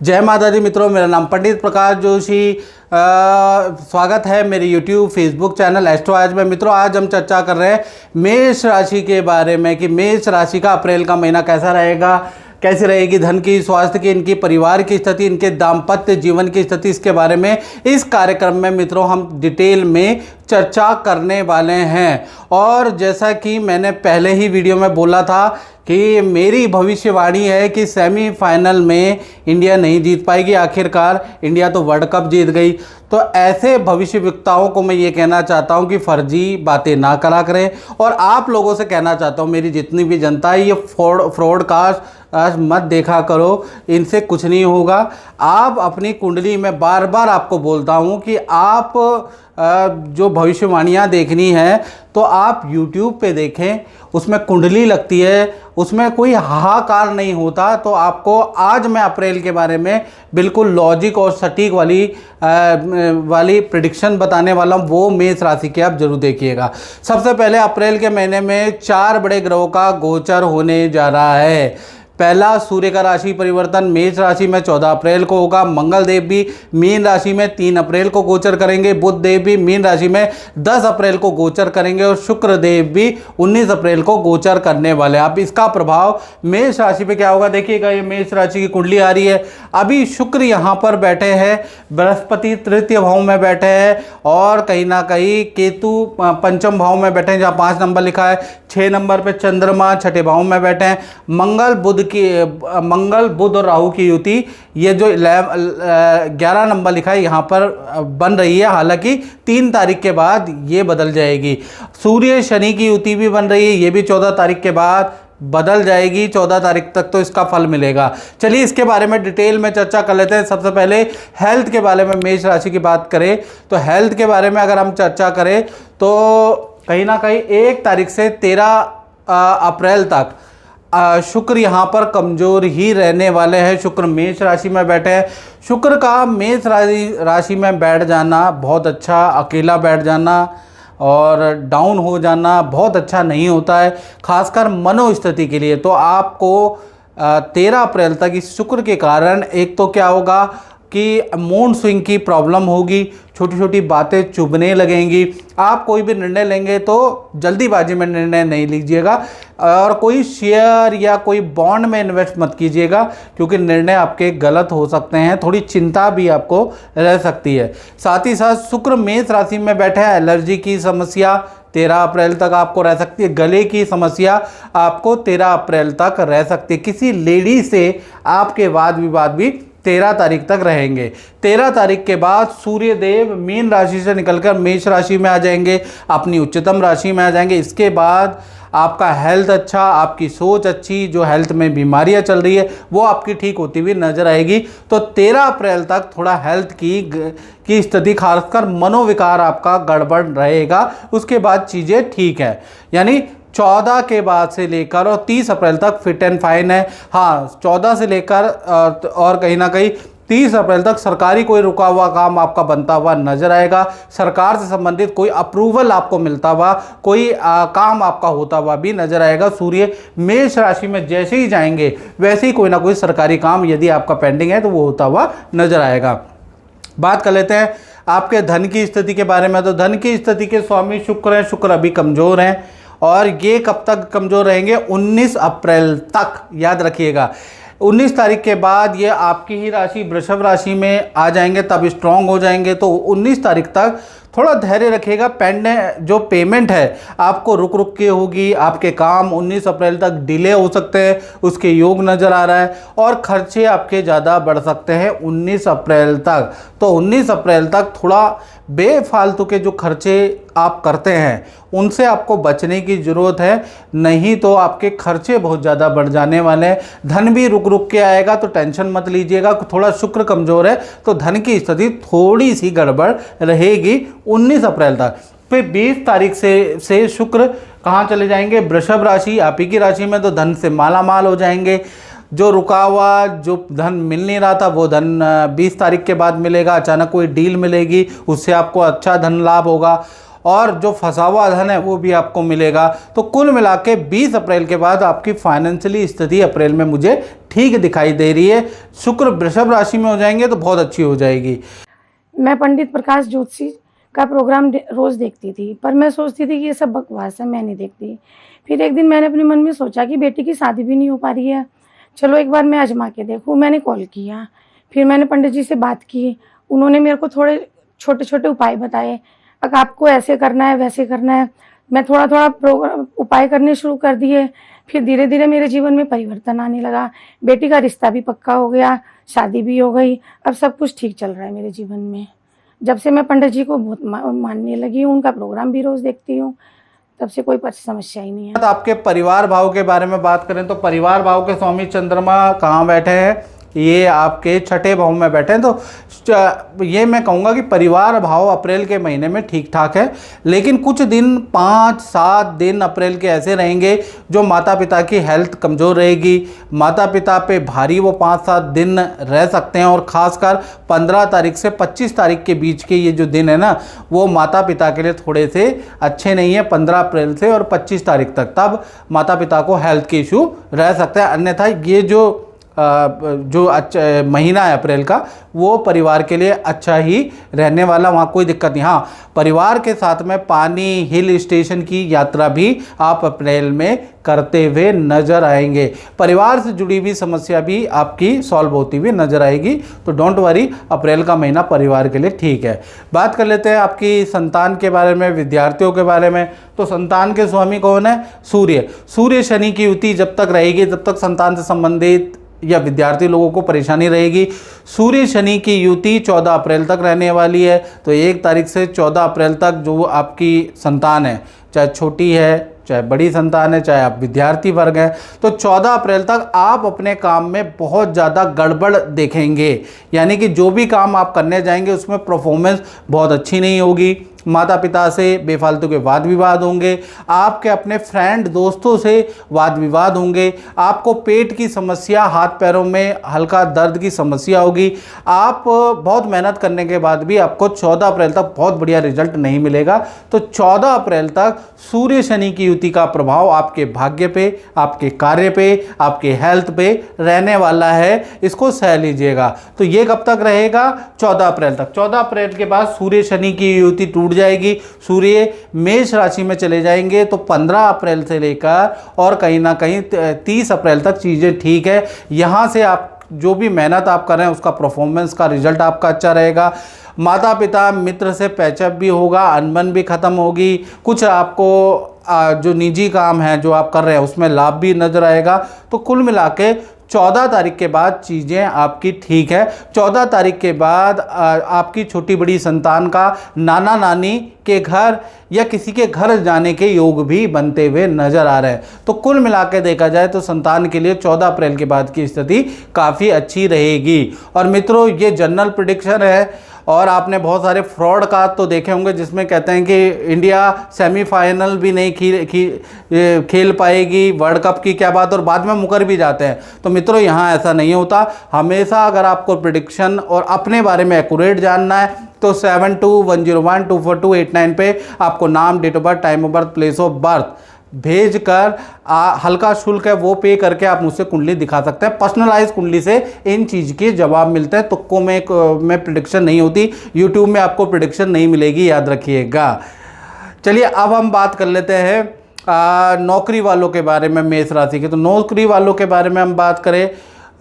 जय माता दी मित्रों, मेरा नाम पंडित प्रकाश जोशी। स्वागत है मेरे YouTube फेसबुक चैनल एस्ट्रो आज में। मित्रों, आज हम चर्चा कर रहे हैं मेष राशि के बारे में कि मेष राशि का अप्रैल का महीना कैसा रहेगा, कैसी रहेगी धन की, स्वास्थ्य की, इनकी परिवार की स्थिति, इनके दाम्पत्य जीवन की स्थिति, इसके बारे में इस कार्यक्रम में मित्रों हम डिटेल में चर्चा करने वाले हैं। और जैसा कि मैंने पहले ही वीडियो में बोला था कि मेरी भविष्यवाणी है कि सेमीफाइनल में इंडिया नहीं जीत पाएगी। आखिरकार इंडिया तो वर्ल्ड कप जीत गई। तो ऐसे भविष्यवक्ताओं को मैं ये कहना चाहता हूँ कि फर्जी बातें ना करा करें। और आप लोगों से कहना चाहता हूँ, मेरी जितनी भी जनता है, ये फ्रॉडकास्ट मत देखा करो, इनसे कुछ नहीं होगा। आप अपनी कुंडली में बार बार आपको बोलता हूँ कि आप जो भविष्यवाणियाँ देखनी है तो आप YouTube पे देखें, उसमें कुंडली लगती है, उसमें कोई हाहाकार नहीं होता। तो आपको आज मैं अप्रैल के बारे में बिल्कुल लॉजिक और सटीक वाली प्रेडिक्शन बताने वाला हूँ, वो मेष राशि के आप जरूर देखिएगा। सबसे पहले अप्रैल के महीने में 4 बड़े ग्रहों का गोचर होने जा रहा है। पहला, सूर्य का राशि परिवर्तन मेष राशि में 14 अप्रैल को होगा। मंगल देव भी मीन राशि में 3 अप्रैल को गोचर करेंगे। बुध देव भी मीन राशि में 10 अप्रैल को गोचर करेंगे और शुक्र देव भी 19 अप्रैल को गोचर करने वाले हैं। अब इसका प्रभाव मेष राशि पे क्या होगा देखिएगा। ये मेष राशि की कुंडली आ रही है। अभी शुक्र यहाँ पर बैठे हैं, बृहस्पति तृतीय भाव में बैठे हैं और कहीं ना कहीं केतु पंचम भाव में बैठे हैं, जहाँ 5 नंबर लिखा है। 6 नंबर पे चंद्रमा छठे भाव में बैठे हैं। मंगल बुध और राहु की युति, ये जो 11 नंबर लिखा है यहाँ पर बन रही है। हालांकि 3 तारीख के बाद ये बदल जाएगी। सूर्य शनि की युति भी बन रही है, ये भी 14 तारीख के बाद बदल जाएगी। 14 तारीख तक तो इसका फल मिलेगा। चलिए इसके बारे में डिटेल में चर्चा कर लेते हैं। सबसे पहले हेल्थ के बारे में मेष राशि की बात करें तो हेल्थ के बारे में अगर हम चर्चा करें तो कहीं ना कहीं 1 तारीख से 13 अप्रैल तक शुक्र यहाँ पर कमजोर ही रहने वाले हैं। शुक्र मेष राशि में बैठे हैं। शुक्र का मेष राशि में बैठ जाना बहुत अच्छा, अकेला बैठ जाना और डाउन हो जाना बहुत अच्छा नहीं होता है, खासकर मनोस्थिति के लिए। तो आपको 13 अप्रैल तक इस शुक्र के कारण एक तो क्या होगा कि मूड स्विंग की प्रॉब्लम होगी, छोटी छोटी बातें चुभने लगेंगी। आप कोई भी निर्णय लेंगे तो जल्दीबाजी में निर्णय नहीं लीजिएगा और कोई शेयर या कोई बॉन्ड में इन्वेस्ट मत कीजिएगा, क्योंकि निर्णय आपके गलत हो सकते हैं। थोड़ी चिंता भी आपको रह सकती है। साथ ही साथ शुक्र मेष राशि में बैठे हैं। एलर्जी की समस्या 13 अप्रैल तक आपको रह सकती है। गले की समस्या आपको 13 अप्रैल तक रह सकती है। किसी लेडी से आपके वाद विवाद भी 13 तारीख तक रहेंगे। 13 तारीख के बाद सूर्य देव मीन राशि से निकलकर मेष राशि में आ जाएंगे, अपनी उच्चतम राशि में आ जाएंगे। इसके बाद आपका हेल्थ अच्छा, आपकी सोच अच्छी, जो हेल्थ में बीमारियां चल रही है वो आपकी ठीक होती हुई नजर आएगी। तो 13 अप्रैल तक थोड़ा हेल्थ की स्थिति, खासकर मनोविकार आपका गड़बड़ रहेगा। उसके बाद चीज़ें ठीक है, यानी 14 के बाद से लेकर और 30 अप्रैल तक फिट एंड फाइन है। हाँ, 14 से लेकर और कहीं ना कहीं 30 अप्रैल तक सरकारी कोई रुका हुआ काम आपका बनता हुआ नजर आएगा। सरकार से संबंधित कोई अप्रूवल आपको मिलता हुआ, कोई काम आपका होता हुआ भी नजर आएगा। सूर्य मेष राशि में जैसे ही जाएंगे वैसे ही कोई ना कोई सरकारी काम यदि आपका पेंडिंग है तो वो होता हुआ नजर आएगा। बात कर लेते हैं आपके धन की स्थिति के बारे में। तो धन की स्थिति के स्वामी शुक्र हैं। शुक्र अभी कमजोर हैं और ये कब तक कमजोर रहेंगे? 19 अप्रैल तक, याद रखिएगा। 19 तारीख के बाद ये आपकी ही राशि वृषभ राशि में आ जाएंगे, तब स्ट्रांग हो जाएंगे। तो 19 तारीख तक थोड़ा धैर्य रखिएगा। जो पेमेंट है आपको रुक रुक के होगी। आपके काम 19 अप्रैल तक डिले हो सकते हैं, उसके योग नज़र आ रहा है। और खर्चे आपके ज़्यादा बढ़ सकते हैं 19 अप्रैल तक। तो 19 अप्रैल तक थोड़ा बेफालतू के जो खर्चे आप करते हैं उनसे आपको बचने की ज़रूरत है, नहीं तो आपके खर्चे बहुत ज़्यादा बढ़ जाने वाले हैं। धन भी रुक रुक के आएगा, तो टेंशन मत लीजिएगा। थोड़ा शुक्र कमज़ोर है तो धन की स्थिति थोड़ी सी गड़बड़ रहेगी 19 अप्रैल तक। फिर 20 तारीख से शुक्र कहाँ चले जाएंगे? वृषभ राशि, आप ही की राशि में। तो धन से माला माल हो जाएंगे। जो रुका हुआ जो धन मिल नहीं रहा था वो धन 20 तारीख के बाद मिलेगा। अचानक कोई डील मिलेगी, उससे आपको अच्छा धन लाभ होगा। और जो फंसा हुआ धन है वो भी आपको मिलेगा। तो कुल मिला के 20 अप्रैल के बाद आपकी फाइनेंशियली स्थिति अप्रैल में मुझे ठीक दिखाई दे रही है। शुक्र वृषभ राशि में हो जाएंगे तो बहुत अच्छी हो जाएगी। मैं पंडित प्रकाश ज्योतिषी का प्रोग्राम रोज़ देखती थी, पर मैं सोचती थी कि ये सब बकवास है, मैं नहीं देखती। फिर एक दिन मैंने अपने मन में सोचा कि बेटी की शादी भी नहीं हो पा रही है, चलो एक बार मैं आजमा के देखूँ। मैंने कॉल किया, फिर मैंने पंडित जी से बात की। उन्होंने मेरे को थोड़े छोटे छोटे उपाय बताए, अगर आपको ऐसे करना है वैसे करना है। मैं थोड़ा थोड़ा प्रोग्राम उपाय करने शुरू कर दिए। फिर धीरे धीरे मेरे जीवन में परिवर्तन आने लगा। बेटी का रिश्ता भी पक्का हो गया, शादी भी हो गई, अब सब कुछ ठीक चल रहा है मेरे जीवन में। जब से मैं पंडित जी को बहुत मानने लगी हूँ, उनका प्रोग्राम भी रोज़ देखती हूँ, तब से कोई समस्या ही नहीं है। तो आपके परिवार भाव के बारे में बात करें तो परिवार भाव के स्वामी चंद्रमा कहाँ बैठे हैं, ये आपके छठे भाव में बैठे हैं। तो ये मैं कहूँगा कि परिवार भाव अप्रैल के महीने में ठीक ठाक है, लेकिन कुछ दिन 5-7 दिन अप्रैल के ऐसे रहेंगे जो माता पिता की हेल्थ कमज़ोर रहेगी, माता पिता पे भारी वो 5-7 दिन रह सकते हैं। और ख़ासकर 15 तारीख से 25 तारीख के बीच के ये जो दिन है ना, वो माता पिता के लिए थोड़े से अच्छे नहीं है। 15 अप्रैल से और 25 तारीख तक तब माता पिता को हेल्थ के इशू रह सकते हैं। अन्यथा ये जो अच्छा महीना है अप्रैल का, वो परिवार के लिए अच्छा ही रहने वाला, वहाँ कोई दिक्कत नहीं। हाँ, परिवार के साथ में पानी हिल स्टेशन की यात्रा भी आप अप्रैल में करते हुए नजर आएंगे। परिवार से जुड़ी हुई समस्या भी आपकी सॉल्व होती हुई नजर आएगी। तो डोंट वरी, अप्रैल का महीना परिवार के लिए ठीक है। बात कर लेते हैं आपकी संतान के बारे में, विद्यार्थियों के बारे में। तो संतान के स्वामी कौन है? सूर्य। सूर्य शनि की युति जब तक रहेगी तब तक संतान से संबंधित या विद्यार्थी लोगों को परेशानी रहेगी। सूर्य शनि की युति 14 अप्रैल तक रहने वाली है। तो 1 तारीख से 14 अप्रैल तक जो आपकी संतान है, चाहे छोटी है चाहे बड़ी संतान है, चाहे आप विद्यार्थी वर्ग हैं, तो 14 अप्रैल तक आप अपने काम में बहुत ज़्यादा गड़बड़ देखेंगे। यानी कि जो भी काम आप करने जाएंगे उसमें परफॉर्मेंस बहुत अच्छी नहीं होगी। माता पिता से बेफालतू के वाद विवाद होंगे, आपके अपने फ्रेंड दोस्तों से वाद विवाद होंगे, आपको पेट की समस्या, हाथ पैरों में हल्का दर्द की समस्या होगी। आप बहुत मेहनत करने के बाद भी आपको 14 अप्रैल तक बहुत बढ़िया रिजल्ट नहीं मिलेगा। तो 14 अप्रैल तक सूर्य शनि की युति का प्रभाव आपके भाग्य पे, आपके कार्य पे, आपके हेल्थ पे रहने वाला है, इसको सह लीजिएगा। तो ये कब तक रहेगा? 14 अप्रैल तक। 14 अप्रैल के बाद सूर्य शनि की युति टूट जाएगी, सूर्य मेष राशि में चले जाएंगे। तो 15 अप्रैल से लेकर और कहीं ना कहीं 30 अप्रैल तक चीज़ें ठीक है। यहाँ से आप जो भी मेहनत आप कर रहे हैं उसका परफॉर्मेंस का रिजल्ट आपका अच्छा रहेगा। माता पिता मित्र से पैचअप भी होगा, अनबन भी खत्म होगी। कुछ आपको जो निजी काम है जो आप कर रहे हैं उसमें लाभ भी नजर आएगा। तो कुल मिला के 14 तारीख के बाद चीज़ें आपकी ठीक है। 14 तारीख के बाद आपकी छोटी बड़ी संतान का नाना नानी के घर या किसी के घर जाने के योग भी बनते हुए नजर आ रहे हैं। तो कुल मिला के देखा जाए तो संतान के लिए 14 अप्रैल के बाद की स्थिति काफ़ी अच्छी रहेगी। और मित्रों, ये जनरल प्रेडिक्शन है और आपने बहुत सारे फ्रॉड का तो देखे होंगे जिसमें कहते हैं कि इंडिया सेमीफाइनल भी नहीं खेल पाएगी, वर्ल्ड कप की क्या बात, और बाद में मुकर भी जाते हैं। तो मित्रों, यहाँ ऐसा नहीं होता। हमेशा अगर आपको प्रेडिक्शन और अपने बारे में एक्यूरेट जानना है तो 7210124289 पे आपको नाम, date of birth, time of birth, place of birth भेज कर हल्का शुल्क है वो पे करके आप मुझसे कुंडली दिखा सकते हैं। पर्सनलाइज कुंडली से इन चीज़ के जवाब मिलते हैं। तुक्कों में प्रेडिक्शन नहीं होती, यूट्यूब में आपको प्रेडिक्शन नहीं मिलेगी, याद रखिएगा। चलिए अब हम बात कर लेते हैं नौकरी वालों के बारे में, मेष राशि के। तो नौकरी वालों के बारे में हम बात करें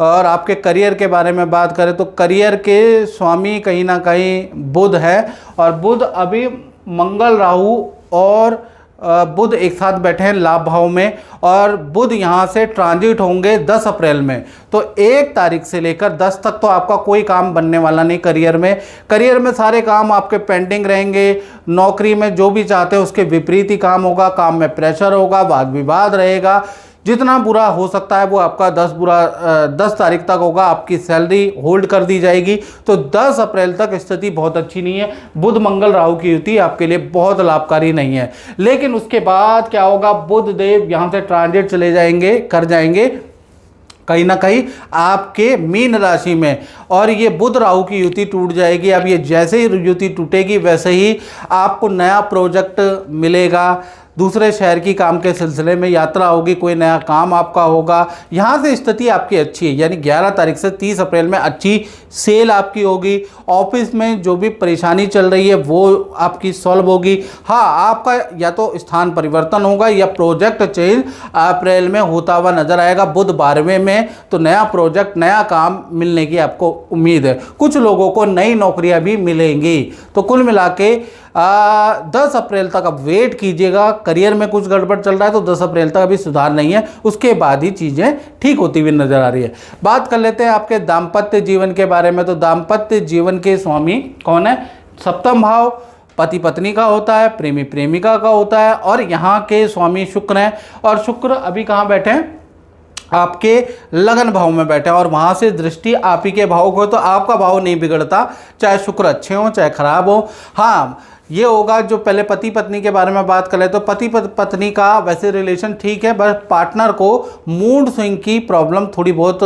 और आपके करियर के बारे में बात करें तो करियर के स्वामी कहीं ना कहीं बुध है। और बुध अभी मंगल, राहु और बुध एक साथ बैठे हैं लाभ भाव में, और बुध यहाँ से ट्रांजिट होंगे 10 अप्रैल में। तो 1 तारीख से लेकर 10 तक तो आपका कोई काम बनने वाला नहीं करियर में। करियर में सारे काम आपके पेंडिंग रहेंगे। नौकरी में जो भी चाहते हैं उसके विपरीत ही काम होगा, काम में प्रेशर होगा, वाद विवाद रहेगा। जितना बुरा हो सकता है वो आपका 10 तारीख तक होगा। आपकी सैलरी होल्ड कर दी जाएगी। तो 10 अप्रैल तक स्थिति बहुत अच्छी नहीं है। बुध मंगल राहु की युति आपके लिए बहुत लाभकारी नहीं है। लेकिन उसके बाद क्या होगा, बुध देव यहाँ से ट्रांजिट चले जाएंगे, कर जाएंगे कहीं ना कहीं आपके मीन राशि में। और ये बुध राहु की युति टूट जाएगी। अब ये जैसे ही युति टूटेगी वैसे ही आपको नया प्रोजेक्ट मिलेगा, दूसरे शहर की काम के सिलसिले में यात्रा होगी, कोई नया काम आपका होगा। यहाँ से स्थिति आपकी अच्छी है, यानी 11 तारीख से 30 अप्रैल में अच्छी सेल आपकी होगी। ऑफिस में जो भी परेशानी चल रही है वो आपकी सॉल्व होगी। हाँ, आपका या तो स्थान परिवर्तन होगा या प्रोजेक्ट चेंज अप्रैल में होता हुआ नजर आएगा। बुध 12वें में, तो नया प्रोजेक्ट, नया काम मिलने की आपको उम्मीद है। कुछ लोगों को नई नौकरियां भी मिलेंगी। तो कुल मिला के 10 अप्रैल तक अब वेट कीजिएगा। करियर में कुछ गड़बड़ चल रहा है तो 10 अप्रैल तक अभी सुधार नहीं है, उसके बाद ही चीज़ें ठीक होती हुई नजर आ रही है। बात कर लेते हैं आपके दाम्पत्य जीवन के बारे में। तो दाम्पत्य जीवन के स्वामी कौन है? सप्तम भाव पति पत्नी का होता है, प्रेमी प्रेमिका का होता है, और यहाँ के स्वामी शुक्र हैं। और शुक्र अभी कहाँ बैठे हैं? आपके लगन भाव में बैठे हैं, और वहां से दृष्टि आप ही के भाव को, तो आपका भाव नहीं बिगड़ता, चाहे शुक्र अच्छे हो चाहे खराब हो। हाँ, ये होगा जो पहले पति पत्नी के बारे में बात करें तो पति पत्नी का वैसे रिलेशन ठीक है, बस पार्टनर को मूड स्विंग की प्रॉब्लम थोड़ी बहुत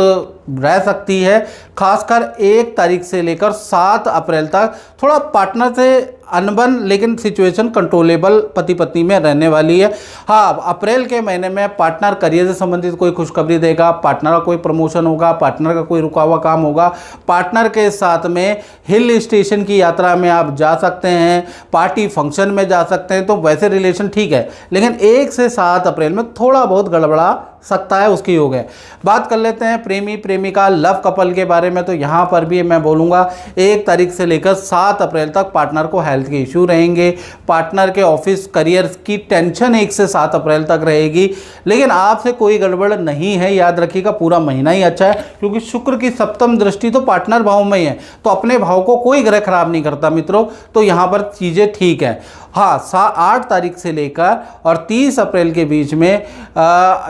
रह सकती है। खासकर 1 तारीख से लेकर 7 अप्रैल तक थोड़ा पार्टनर से अनबन, लेकिन सिचुएशन कंट्रोलेबल पति पत्नी में रहने वाली है। हाँ, अप्रैल के महीने में पार्टनर करियर से संबंधित कोई खुशखबरी देगा, पार्टनर का कोई प्रमोशन होगा, पार्टनर का कोई रुका हुआ काम होगा, पार्टनर के साथ में हिल स्टेशन की यात्रा में आप जा सकते हैं, पार्टी फंक्शन में जा सकते हैं। तो वैसे रिलेशन ठीक है, लेकिन 1 से 7 अप्रैल में थोड़ा बहुत गड़बड़ा सकता है, उसकी योग है। बात कर लेते हैं प्रेमी प्रेमिका लव कपल के बारे में। तो यहाँ पर भी मैं बोलूँगा 1 तारीख से लेकर 7 अप्रैल तक पार्टनर को हेल्थ के इशू रहेंगे। पार्टनर के ऑफिस करियर की टेंशन 1 से 7 अप्रैल तक रहेगी, लेकिन आपसे कोई गड़बड़ नहीं है। याद रखिएगा, पूरा महीना ही अच्छा है, क्योंकि शुक्र की सप्तम दृष्टि तो पार्टनर भाव में ही है, तो अपने भाव को कोई ग्रह खराब नहीं करता मित्रों। तो यहाँ पर चीज़ें ठीक है। हाँ, 8 तारीख से लेकर और 30 अप्रैल के बीच में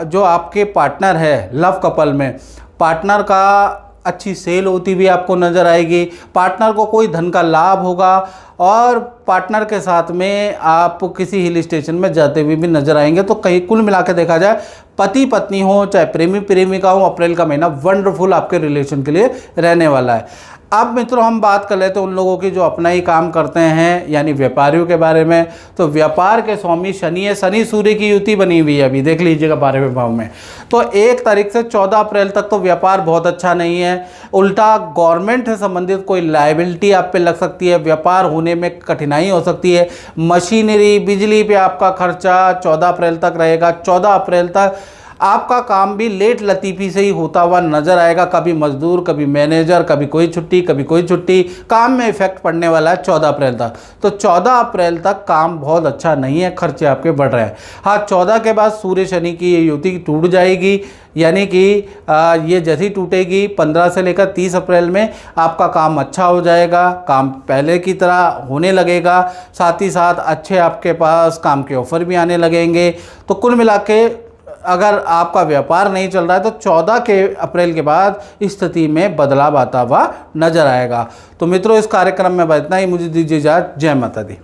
जो आपके पार्टनर है लव कपल में, पार्टनर का अच्छी सेल होती हुई आपको नज़र आएगी। पार्टनर को कोई धन का लाभ होगा, और पार्टनर के साथ में आप किसी हिल स्टेशन में जाते हुए भी नजर आएंगे। तो कहीं कुल मिला के देखा जाए, पति पत्नी हो चाहे प्रेमी प्रेमिका हो, अप्रैल का महीना वंडरफुल आपके रिलेशन के लिए रहने वाला है। अब मित्रों हम बात कर लेते हैं उन लोगों की जो अपना ही काम करते हैं, यानी व्यापारियों के बारे में। तो व्यापार के स्वामी शनि है, शनि सूर्य की युति बनी हुई है, अभी देख लीजिएगा 12वें भाव में। तो 1 तारीख से 14 अप्रैल तक तो व्यापार बहुत अच्छा नहीं है। उल्टा गवर्नमेंट से संबंधित कोई लायबिलिटी आप पे लग सकती है, व्यापार होने में कठिनाई हो सकती है। मशीनरी बिजली पे आपका खर्चा 14 अप्रैल तक रहेगा। 14 अप्रैल तक आपका काम भी लेट लतीफ़ी से ही होता हुआ नजर आएगा। कभी मजदूर, कभी मैनेजर, कभी कोई छुट्टी, कभी कोई छुट्टी, काम में इफेक्ट पड़ने वाला है 14 अप्रैल तक। तो 14 अप्रैल तक काम बहुत अच्छा नहीं है, खर्चे आपके बढ़ रहे हैं। हाँ, 14 के बाद सूर्य शनि की ये युति टूट जाएगी, यानी कि ये जैसी टूटेगी 15 से लेकर 30 अप्रैल में आपका काम अच्छा हो जाएगा, काम पहले की तरह होने लगेगा। साथ ही साथ अच्छे आपके पास काम के ऑफर भी आने लगेंगे। तो कुल मिला के अगर आपका व्यापार नहीं चल रहा है तो 14 के अप्रैल के बाद स्थिति में बदलाव आता हुआ नजर आएगा। तो मित्रों, इस कार्यक्रम में इतना ही। मुझे दीजिए इजाज़त। जय माता दी।